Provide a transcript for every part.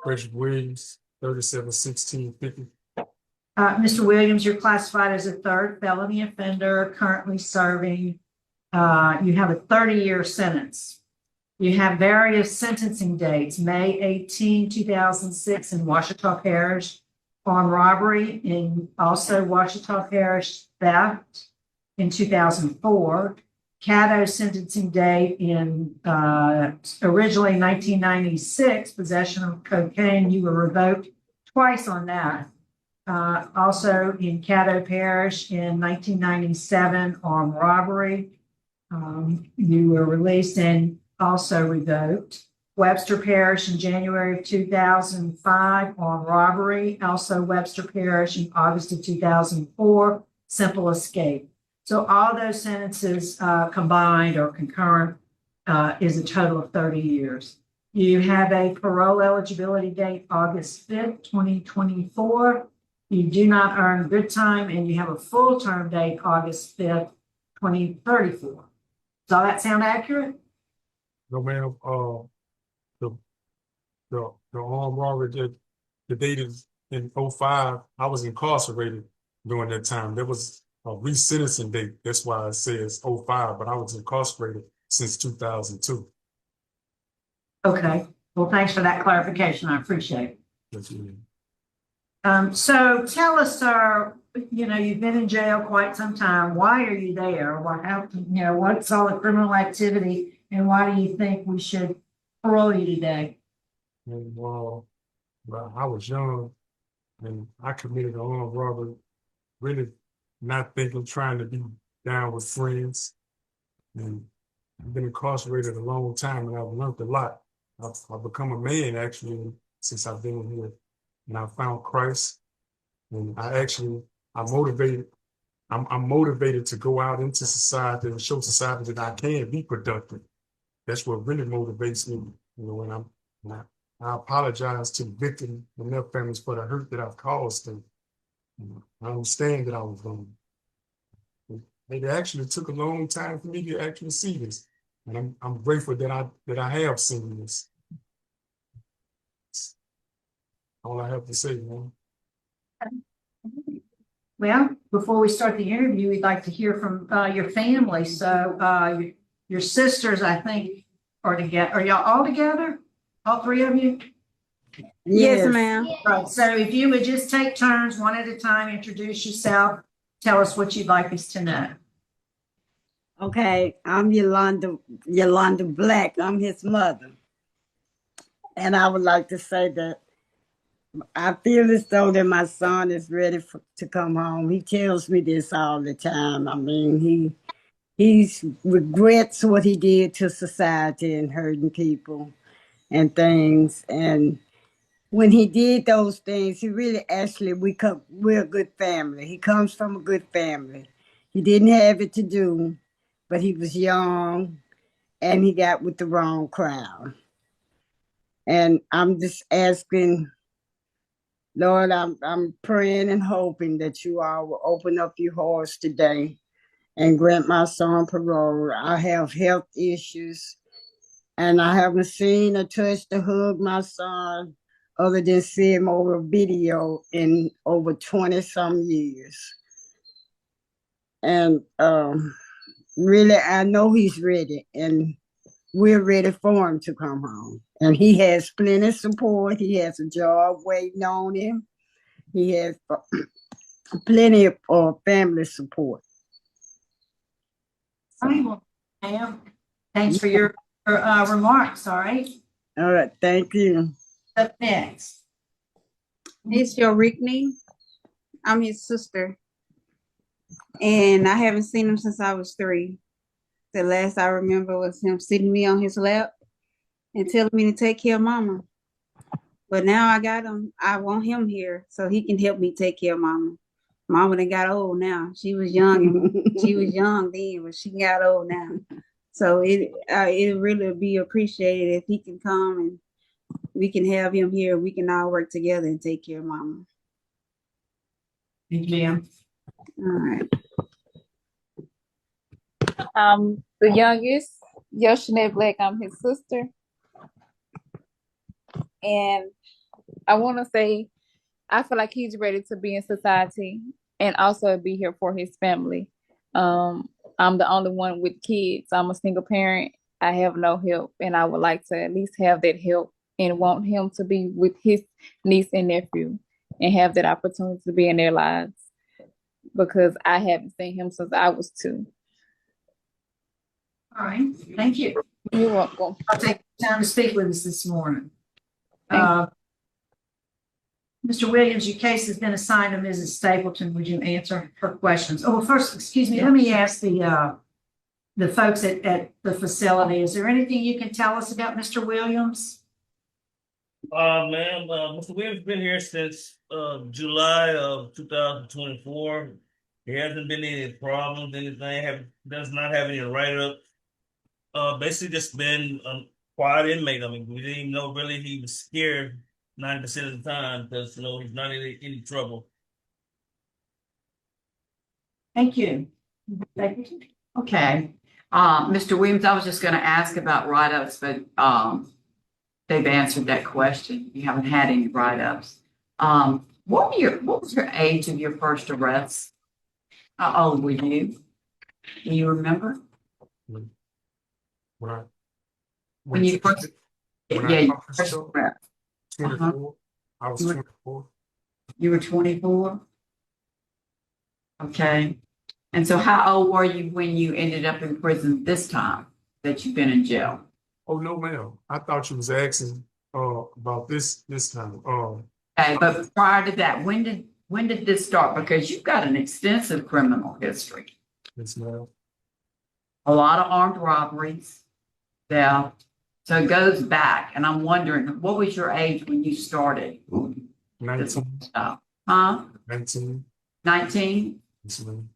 Frederick Williams, 371650. Mr. Williams, you're classified as a third felony offender, currently serving. You have a 30-year sentence. You have various sentencing dates: May 18, 2006 in Ouachita Parish, armed robbery, and also Ouachita Parish theft in 2004. Caddo sentencing date in originally 1996, possession of cocaine. You were revoked twice on that. Also in Caddo Parish in 1997, armed robbery. You were released and also revoked. Webster Parish in January of 2005, armed robbery. Also Webster Parish in August of 2004, simple escape. So all those sentences combined or concurrent is a total of 30 years. You have a parole eligibility date, August 5th, 2024. You do not earn good time, and you have a full term date, August 5th, 2034. Does all that sound accurate? No, ma'am. The armed robbery, the date is in 05. I was incarcerated during that time. There was a resentencing date. That's why it says 05, but I was incarcerated since 2002. Okay. Well, thanks for that clarification. I appreciate it. Yes, ma'am. So tell us, sir, you've been in jail quite some time. Why are you there? What's all the criminal activity, and why do you think we should parole you today? And I was young and I committed an armed robbery, really not thinking, trying to be down with friends. And I've been incarcerated a long time and I've learned a lot. I've become a man actually since I've been in here, and I found Christ. And I'm motivated to go out into society and show society that I can be productive. That's what really motivates me. And I apologize to the victim and their families for the hurt that I've caused them. I understand that I was wrong. It actually took a long time for me to actually see this, and I'm grateful that I have seen this. That's all I have to say, man. Well, before we start the interview, we'd like to hear from your family. So your sisters, I think, are together. Are y'all all together? All three of you? Yes, ma'am. Right. So if you would just take turns one at a time, introduce yourself, tell us what you'd like us to know. Okay, I'm Yolanda Black. I'm his mother. And I would like to say that I feel as though that my son is ready to come home. He tells me this all the time. I mean, he regrets what he did to society and hurting people and things. And when he did those things, he really we're a good family. He comes from a good family. He didn't have it to do, but he was young and he got with the wrong crowd. And I'm just asking, Lord, I'm praying and hoping that you all will open up your hearts today and grant my son parole. I have health issues and I haven't seen or touched or hugged my son other than see him over video in over 20 some years. And really, I know he's ready and we're ready for him to come home. And he has plenty of support. He has a job waiting on him. He has plenty of family support. All right, well, ma'am, thanks for your remarks. All right. All right, thank you. Up next. It's your Rickney. I'm his sister. And I haven't seen him since I was 3. The last I remember was him sitting me on his lap and telling me to take care of mama. But now I got him. I want him here so he can help me take care of mama. Mama done got old now. She was young. She was young then, but she got old now. So it really would be appreciated if he can come and we can have him here. We can all work together and take care of mama. Thank you, ma'am. All right. The youngest, Yoshine Black, I'm his sister. And I want to say I feel like he's ready to be in society and also be here for his family. I'm the only one with kids. I'm a single parent. I have no help, and I would like to at least have that help and want him to be with his niece and nephew and have that opportunity to be in their lives because I haven't seen him since I was 2. All right, thank you. You're welcome. I'll take the time to speak with us this morning. Thank Mr. Williams, your case has been assigned to Mrs. Stapleton. Would you answer her questions? Oh, first, excuse me, let me ask the folks at the facility, is there anything you can tell us about Mr. Williams? Ma'am, Mr. Williams been here since July of 2024. There hasn't been any problems, does not have any write-ups. Basically just been a quiet inmate. I mean, we didn't even know really he was scared 90% of the time because he's not in any trouble. Thank you. Thank you. Okay. Mr. Williams, I was just going to ask about write-ups, but they've answered that question. You haven't had any write-ups. What was your age of your first arrest? How old were you? Do you remember? When you first, your first arrest. 24. I was 24. You were 24? Okay. And so how old were you when you ended up in prison this time that you've been in jail? Oh, no, ma'am. I thought you was asking about this time. Okay, but prior to that, when did this start? Because you've got an extensive criminal history. Yes, ma'am. A lot of armed robberies, theft. So it goes back, and I'm wondering, what was your age when you started this 19. stuff? Huh? 19. 19? Yes, ma'am.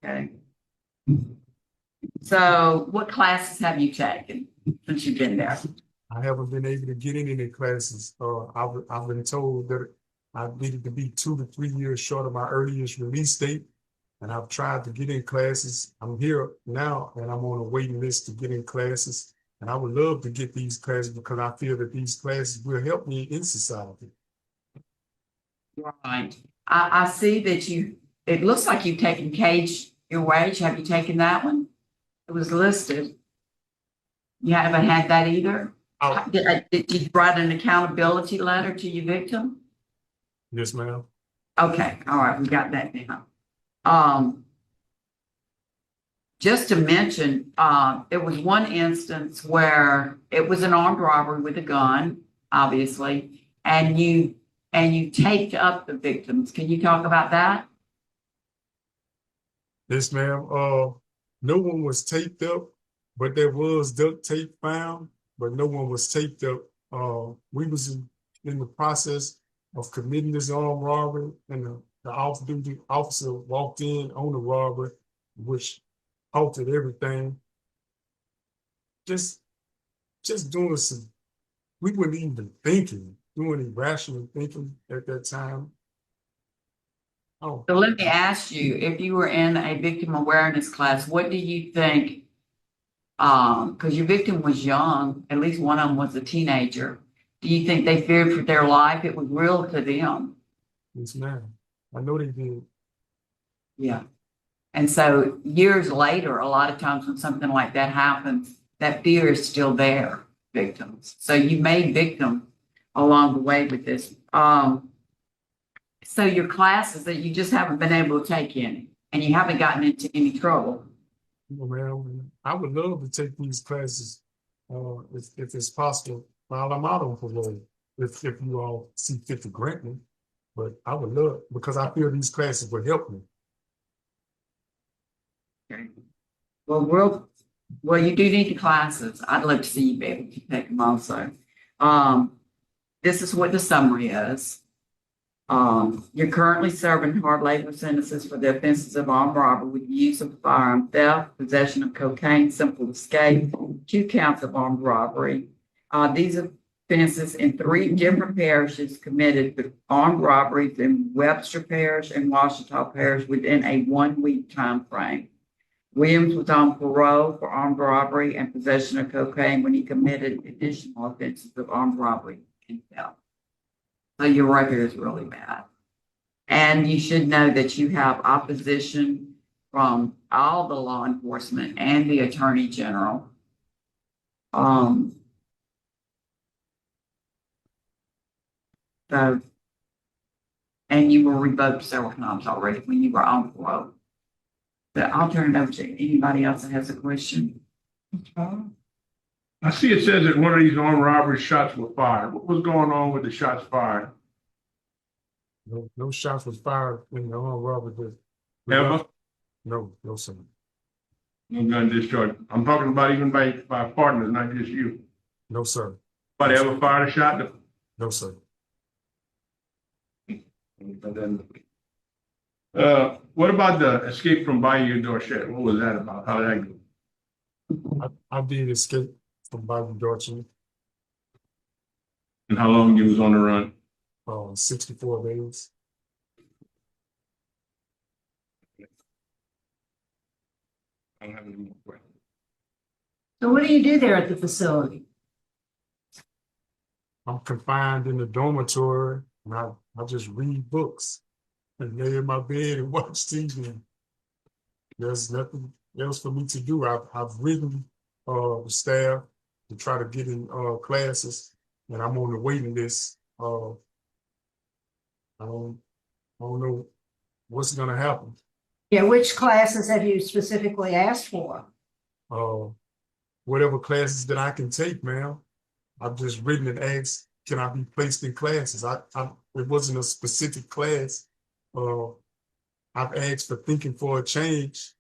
Okay. So what classes have you taken since you've been there? I haven't been able to get in any classes. I've been told that I needed to be 2 to 3 years short of my earliest release date. And I've tried to get in classes. I'm here now and I'm on a waiting list to get in classes. And I would love to get these classes because I feel that these classes will help me in society. Right. I see that it looks like you've taken Cage Your Wage. Have you taken that one? It was listed. You haven't had that either? Oh, Did you write an accountability letter to your victim? yes, ma'am. Okay, all right, we got that now. Just to mention, there was one instance where it was an armed robbery with a gun, obviously, and you taped up the victims. Can you talk about that? Yes, ma'am. No one was taped up, but there was duct tape found, but no one was taped up. We was in the process of committing this armed robbery, and the off-duty officer walked in on the robbery, which halted everything. Just doing we weren't even doing irrational thinking at that time. Oh, So let me ask you, if you were in a victim awareness class, what do you think? Because your victim was young, at least one of them was a teenager. Do you think they feared for their life? It was real to them. yes, ma'am. I know they did. Yeah. And so years later, a lot of times when something like that happens, that fear is still there, victims. So you made victims along the way with this. So your classes that you just haven't been able to take any, and you haven't gotten into any trouble. Well, I would love to take these classes if it's possible while I'm out on parole, if you all see fit to grant me. But I would love, because I feel these classes would help me. Okay. Well, you do need the classes. I'd love to see you be able to take them also. This is what the summary is. You're currently serving hard labor sentences for the offenses of armed robbery with use of firearm, theft, possession of cocaine, simple escape, 2 counts of armed robbery. These offenses in 3 different parishes committed with armed robberies in Webster Parish and Washita Parish within a 1-week time frame. Williams was on parole for armed robbery and possession of cocaine when he committed additional offenses of armed robbery and theft. So your record is really bad. And you should know that you have opposition from all the law enforcement and the attorney general. So, and you were revoked several times already when you were on parole. But I'll turn it over to anybody else that has a question. I see it says that one of these armed robberies, shots were fired. What was going on with the shots fired? No shots was fired in the armed robbery. Ever? No, sir. No gun discharge. I'm talking about even by partners, not just you. No, sir. Anybody ever fired a shot? No, sir. What about the escape from Bayou Dorset? What was that about? How did that go? I did escape from Bobby Dorchester, And how long you was on the run? 64 days. I don't have any more questions. So what do you do there at the facility? I'm confined in the dormitory, and I just read books and lay in my bed and watch TV. There's nothing else for me to do. I've written the staff to try to get in classes, and I'm on the waiting list. I don't know what's gonna happen. Yeah, which classes have you specifically asked for? Whatever classes that I can take, ma'am. I've just written and asked, can I be placed in classes? It wasn't a specific class. I've asked for thinking for a change,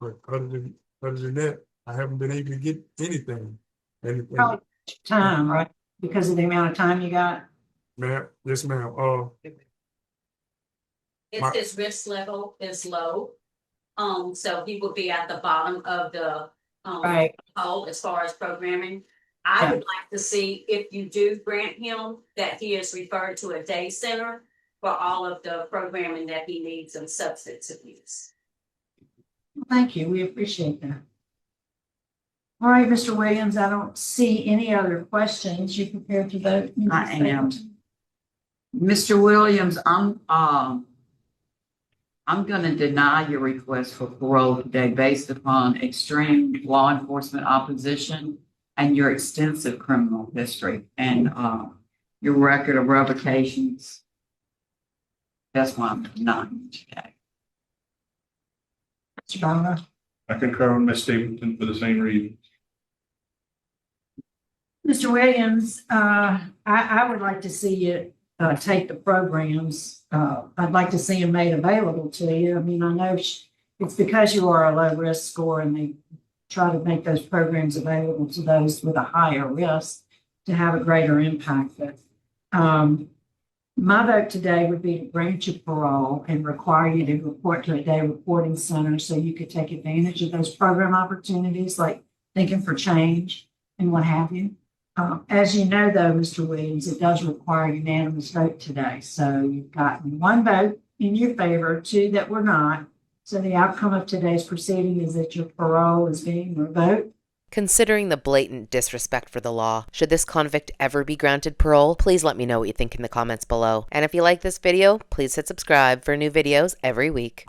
but other than that, I haven't been able to get anything. And Probably time, right? Because of the amount of time you got? ma'am, yes, ma'am. His risk level is low. So he will be at the bottom of the Right. hole as far as programming. I would like to see if you do grant him that he is referred to a day center for all of the programming that he needs in substance abuse. Thank you. We appreciate that. All right, Mr. Williams, I don't see any other questions. You prepared to vote? I am. Mr. Williams, I'm going to deny your request for parole today based upon extreme law enforcement opposition and your extensive criminal history and your record of revocations. That's why I'm denying you today. Mr. Bonner? I concur with Ms. Stapleton for the same reason. Mr. Williams, I would like to see you take the programs. I'd like to see them made available to you. I mean, I know it's because you are a low risk score and they try to make those programs available to those with a higher risk to have a greater impact. But my vote today would be to grant you parole and require you to report to a day reporting center so you could take advantage of those program opportunities like Thinking for Change and what have you. As you know, though, Mr. Williams, it does require a unanimous vote today. So you've gotten one vote in your favor, two that were not. So the outcome of today's proceeding is that your parole is being revoked. Considering the blatant disrespect for the law, should this convict ever be granted parole? Please let me know what you think in the comments below. And if you like this video, please hit subscribe for new videos every week.